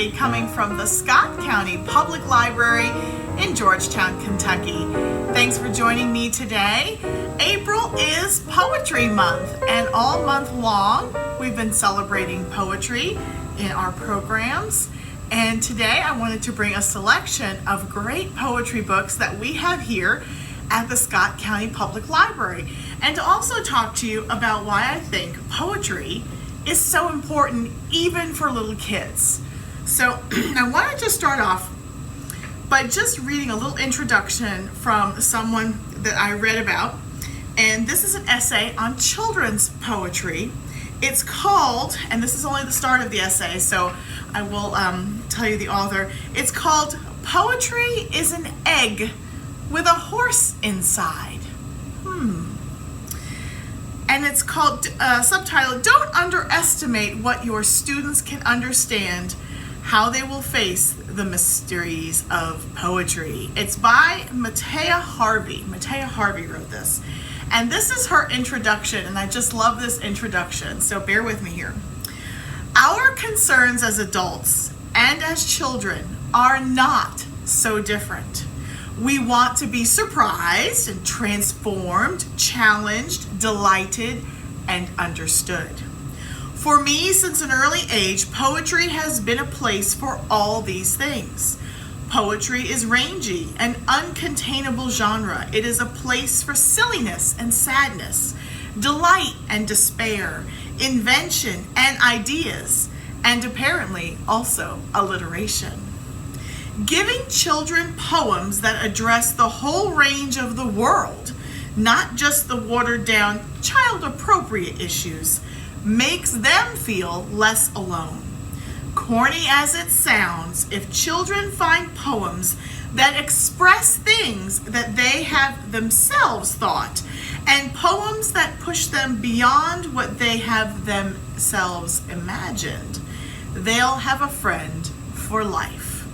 poetry coming from the Scott County Public Library in Georgetown, Kentucky. Thanks for joining me today. April is Poetry Month, and all month long we've been celebrating poetry in our programs. And today I wanted to bring a selection of great poetry books that we have here at the Scott County Public Library, and to also talk to you about why I think poetry is so important even for little kids. So I wanted to start off by just reading a little introduction from someone that I read about, and this is an essay on children's poetry. It's called, and this is only the start of the essay, so I will tell you the author. It's called "Poetry is an Egg with a Horse Inside." And it's called, subtitled, "Don't underestimate what your students can understand, how they will face the mysteries of poetry." It's by Matea Harvey. Matea Harvey wrote this. And this is her introduction, and I just love this introduction, so bear with me here. "Our concerns as adults and as children are not so different. We want to be surprised and transformed, challenged, delighted, and understood. For me, since an early age, poetry has been a place for all these things. Poetry is rangy, an uncontainable genre. It is a place for silliness and sadness, delight and despair, invention and ideas, and apparently also alliteration. Giving children poems that address the whole range of the world, not just the watered-down, child-appropriate issues, makes them feel less alone. Corny as it sounds, if children find poems that express things that they have themselves thought, and poems that push them beyond what they have themselves imagined, they'll have a friend for life."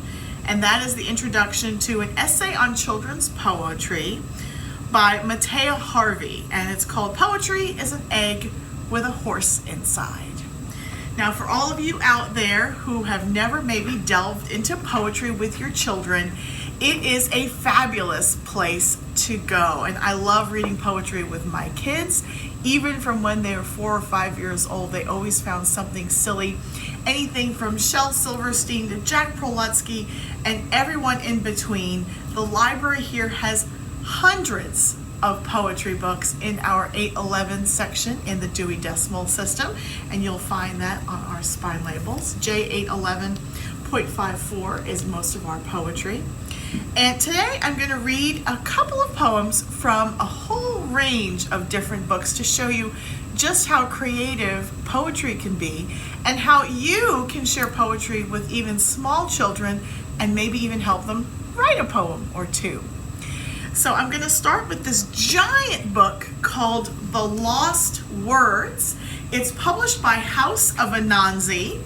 And that is the introduction to an essay on children's poetry by Matea Harvey, and it's called "Poetry is an Egg with a Horse Inside." Now, for all of you out there who have never maybe delved into poetry with your children, it is a fabulous place to go. And I love reading poetry with my kids. Even from when they were 4 or 5 years old, they always found something silly. Anything from Shel Silverstein to Jack Prolutsky and everyone in between. The library here has hundreds of poetry books in our 811 section in the Dewey Decimal System, and you'll find that on our spine labels. J811.54 is most of our poetry. And today I'm going to read a couple of poems from a whole range of different books to show you just how creative poetry can be and how you can share poetry with even small children and maybe even help them write a poem or two. So I'm going to start with this giant book called The Lost Words. It's published by House of Anansi,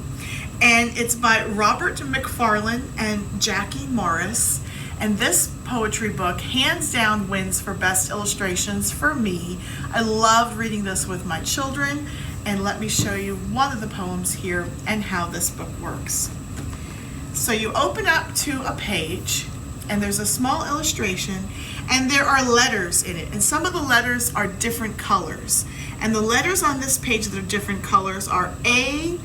and it's by Robert McFarlane and Jackie Morris. And this poetry book hands down wins for best illustrations for me. I love reading this with my children, and let me show you one of the poems here and how this book works. So you open up to a page, and there's a small illustration, and there are letters in it, and some of the letters are different colors. And the letters on this page that are different colors are A-C-O-R-N.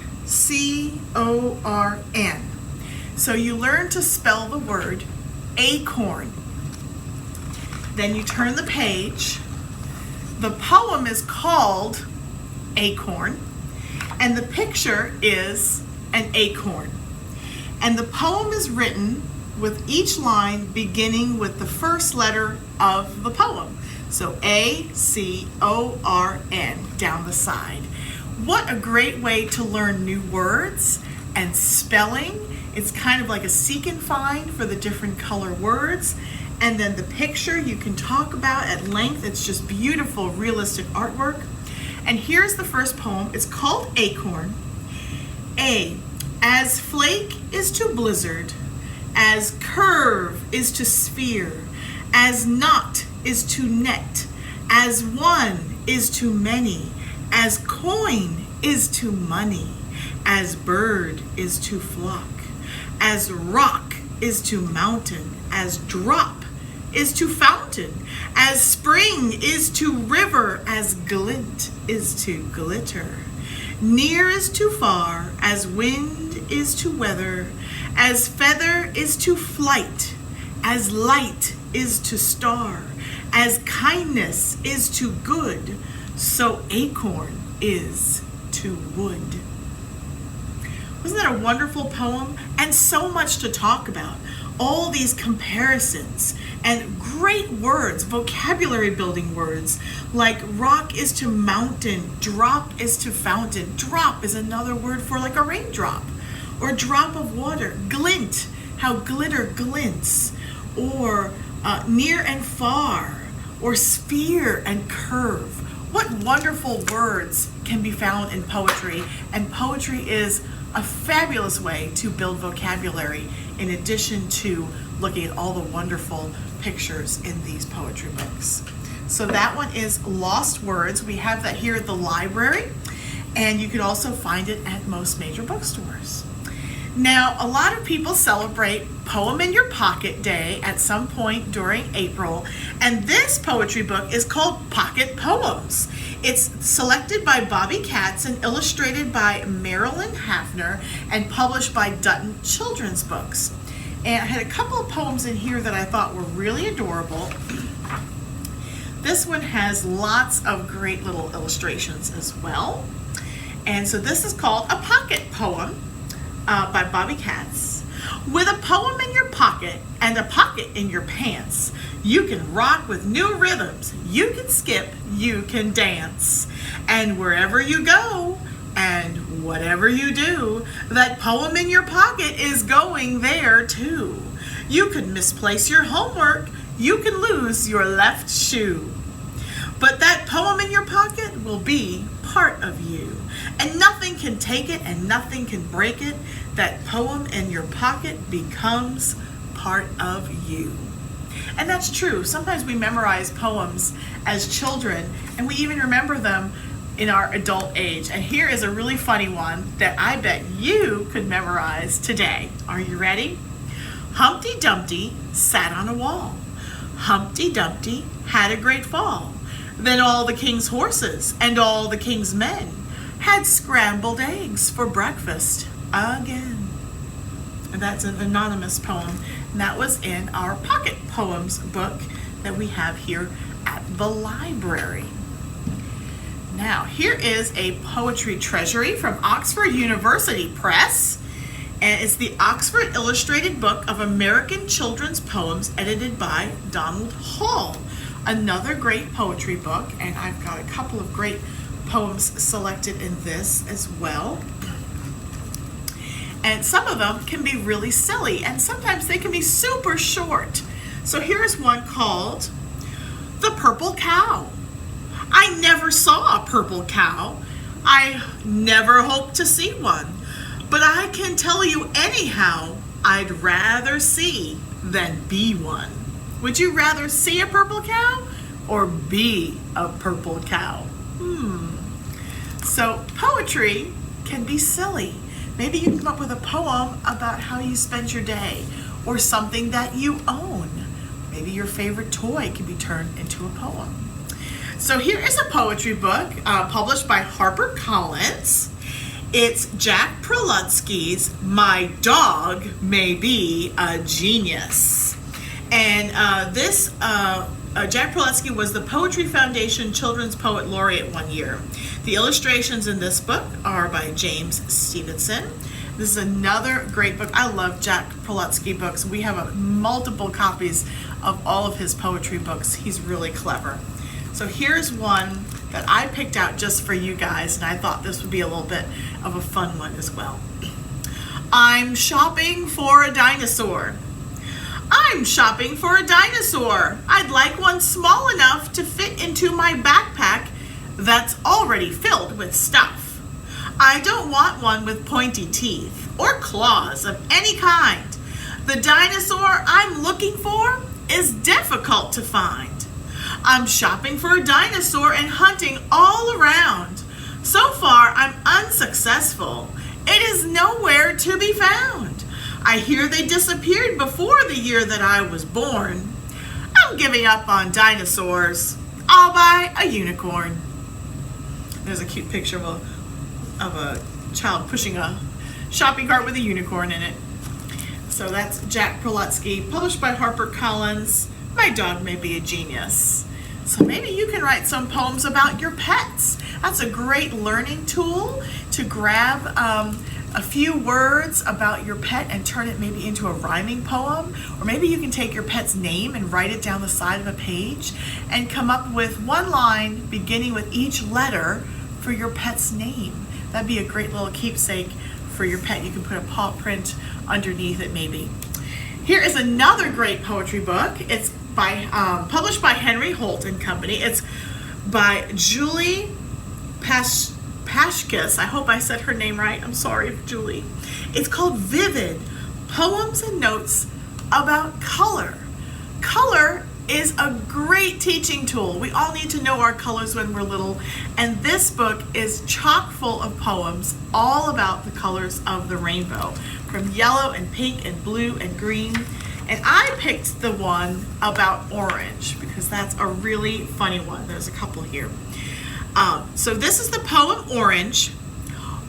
So you learn to spell the word acorn. Then you turn the page. The poem is called Acorn, and the picture is an acorn. And the poem is written with each line beginning with the first letter of the poem. So A-C-O-R-N down the side. What a great way to learn new words and spelling. It's kind of like a seek and find for the different color words. And then the picture you can talk about at length. It's just beautiful, realistic artwork. And here's the first poem. It's called Acorn. A, as flake is to blizzard, as curve is to sphere, as knot is to net, as one is to many, as coin is to money, as bird is to flock, as rock is to mountain, as drop is to fountain, as spring is to river, as glint is to glitter. Near is to far, as wind is to weather, as feather is to flight, as light is to star, as kindness is to good, so acorn is to wood. Wasn't that a wonderful poem? And so much to talk about. All these comparisons and great words, vocabulary building words, like rock is to mountain, drop is to fountain. Drop is another word for like a raindrop or drop of water. Glint, how glitter glints, or near and far, or sphere and curve. What wonderful words can be found in poetry, and poetry is a fabulous way to build vocabulary in addition to looking at all the wonderful pictures in these poetry books. So that one is Lost Words. We have that here at the library, and you can also find it at most major bookstores. Now, a lot of people celebrate Poem in Your Pocket Day at some point during April, and this poetry book is called Pocket Poems. It's selected by Bobby Katz and illustrated by Marilyn Hafner and published by Dutton Children's Books. And I had a couple of poems in here that I thought were really adorable. This one has lots of great little illustrations as well. And so this is called A Pocket Poem by Bobby Katz. With a poem in your pocket and a pocket in your pants, you can rock with new rhythms, you can skip, you can dance. And wherever you go and whatever you do, that poem in your pocket is going there too. You could misplace your homework, you can lose your left shoe. But that poem in your pocket will be part of you, and nothing can take it and nothing can break it. That poem in your pocket becomes part of you. And that's true. Sometimes we memorize poems as children, and we even remember them in our adult age. And here is a really funny one that I bet you could memorize today. Are you ready? Humpty Dumpty sat on a wall. Humpty Dumpty had a great fall. Then all the king's horses and all the king's men had scrambled eggs for breakfast again. And that's an anonymous poem, and that was in our Pocket Poems book that we have here at the library. Now, here is a poetry treasury from Oxford University Press, and it's the Oxford Illustrated Book of American Children's Poems, edited by Donald Hall. Another great poetry book, and I've got a couple of great poems selected in this as well. And some of them can be really silly, and sometimes they can be super short. So here's one called The Purple Cow. I never saw a purple cow. I never hoped to see one. But I can tell you anyhow, I'd rather see than be one. Would you rather see a purple cow or be a purple cow? So poetry can be silly. Maybe you can come up with a poem about how you spend your day, or something that you own. Maybe your favorite toy can be turned into a poem. So here is a poetry book published by Harper Collins. It's Jack Prelutsky's My Dog May Be a Genius. And Jack Prelutsky was the Poetry Foundation Children's Poet Laureate one year. The illustrations in this book are by James Stevenson. This is another great book. I love Jack Prelutsky books. We have multiple copies of all of his poetry books. He's really clever. So here's one that I picked out just for you guys, and I thought this would be a little bit of a fun one as well. I'm shopping for a dinosaur. I'm shopping for a dinosaur. I'd like one small enough to fit into my backpack that's already filled with stuff. I don't want one with pointy teeth or claws of any kind. The dinosaur I'm looking for is difficult to find. I'm shopping for a dinosaur and hunting all around. So far, I'm unsuccessful. It is nowhere to be found. I hear they disappeared before the year that I was born. I'm giving up on dinosaurs. I'll buy a unicorn. There's a cute picture of a child pushing a shopping cart with a unicorn in it. So that's Jack Prelutsky, published by Harper Collins. My dog may be a genius. So maybe you can write some poems about your pets. That's a great learning tool to grab a few words about your pet and turn it maybe into a rhyming poem. Or maybe you can take your pet's name and write it down the side of a page and come up with one line beginning with each letter for your pet's name. That'd be a great little keepsake for your pet. You can put a paw print underneath it maybe. Here is another great poetry book. It's published by Henry Holt and Company. It's by Julie Pashkis. I hope I said her name right. I'm sorry, Julie. It's called Vivid, Poems and Notes About Color. Color is a great teaching tool. We all need to know our colors when we're little, and this book is chock full of poems all about the colors of the rainbow, from yellow and pink and blue and green. And I picked the one about orange because that's a really funny one. There's a couple here. So this is the poem Orange.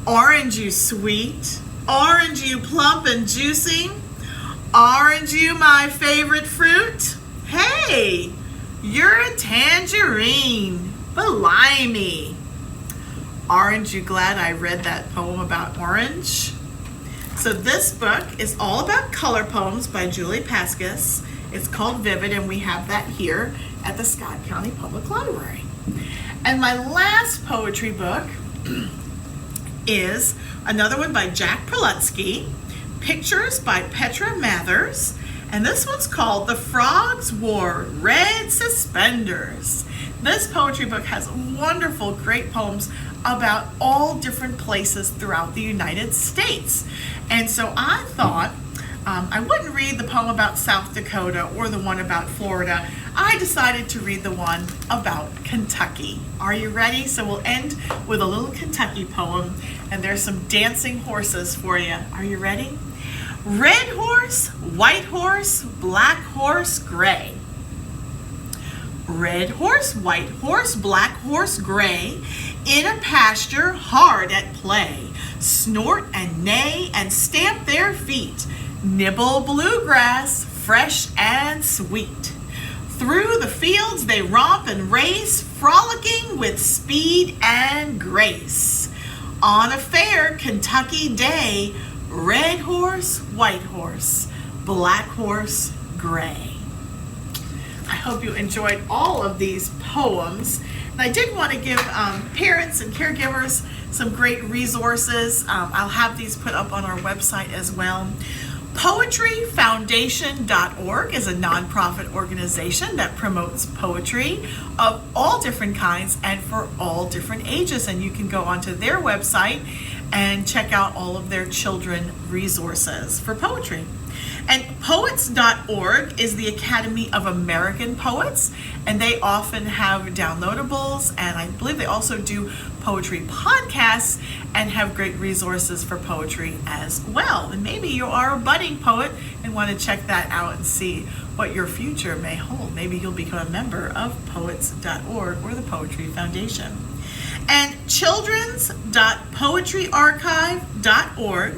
Orange you sweet, orange you plump and juicy, orange you my favorite fruit. Hey, you're a tangerine, blimey. Aren't you glad I read that poem about orange? So this book is all about color poems by Julie Pashkis. It's called Vivid, and we have that here at the Scott County Public Library. And my last poetry book is another one by Jack Prelutsky, Pictures by Petra Mathers, and this one's called The Frogs Wore Red Suspenders. This poetry book has wonderful, great poems about all different places throughout the United States. And so I thought I wouldn't read the poem about South Dakota or the one about Florida. I decided to read the one about Kentucky. Are you ready? So we'll end with a little Kentucky poem, and there's some dancing horses for you. Are you ready? Red horse, white horse, black horse, gray. Red horse, white horse, black horse, gray, in a pasture hard at play, snort and neigh and stamp their feet, nibble bluegrass, fresh and sweet. Through the fields they romp and race, frolicking with speed and grace. On a fair Kentucky day, red horse, white horse, black horse, gray. I hope you enjoyed all of these poems. And I did want to give parents and caregivers some great resources. I'll have these put up on our website as well. PoetryFoundation.org is a nonprofit organization that promotes poetry of all different kinds and for all different ages. And you can go onto their website and check out all of their children resources for poetry. And Poets.org is the Academy of American Poets, and they often have downloadables, and I believe they also do poetry podcasts and have great resources for poetry as well. And maybe you are a budding poet and want to check that out and see what your future may hold. Maybe you'll become a member of Poets.org or the Poetry Foundation. And Children's.poetryarchive.org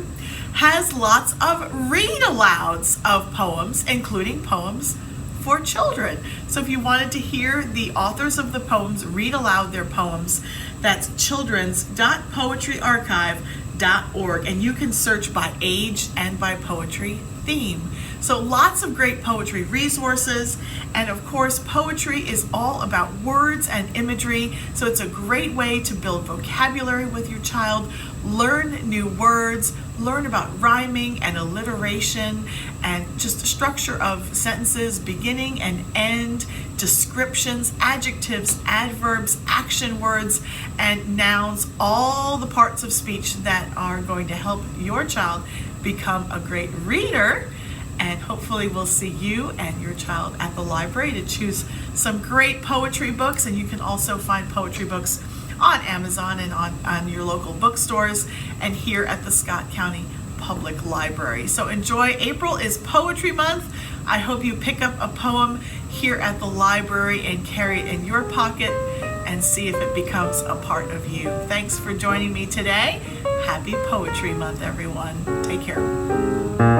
has lots of read-alouds of poems, including poems for children. So if you wanted to hear the authors of the poems read aloud their poems, that's children's.poetryarchive.org, and you can search by age and by poetry theme. So lots of great poetry resources, and of course poetry is all about words and imagery, so it's a great way to build vocabulary with your child, learn new words, learn about rhyming and alliteration and just structure of sentences, beginning and end, descriptions, adjectives, adverbs, action words, and nouns, all the parts of speech that are going to help your child become a great reader. And hopefully we'll see you and your child at the library to choose some great poetry books. And you can also find poetry books on Amazon and on your local bookstores and here at the Scott County Public Library. So enjoy. April is Poetry Month. I hope you pick up a poem here at the library and carry it in your pocket and see if it becomes a part of you. Thanks for joining me today. Happy Poetry Month, everyone. Take care.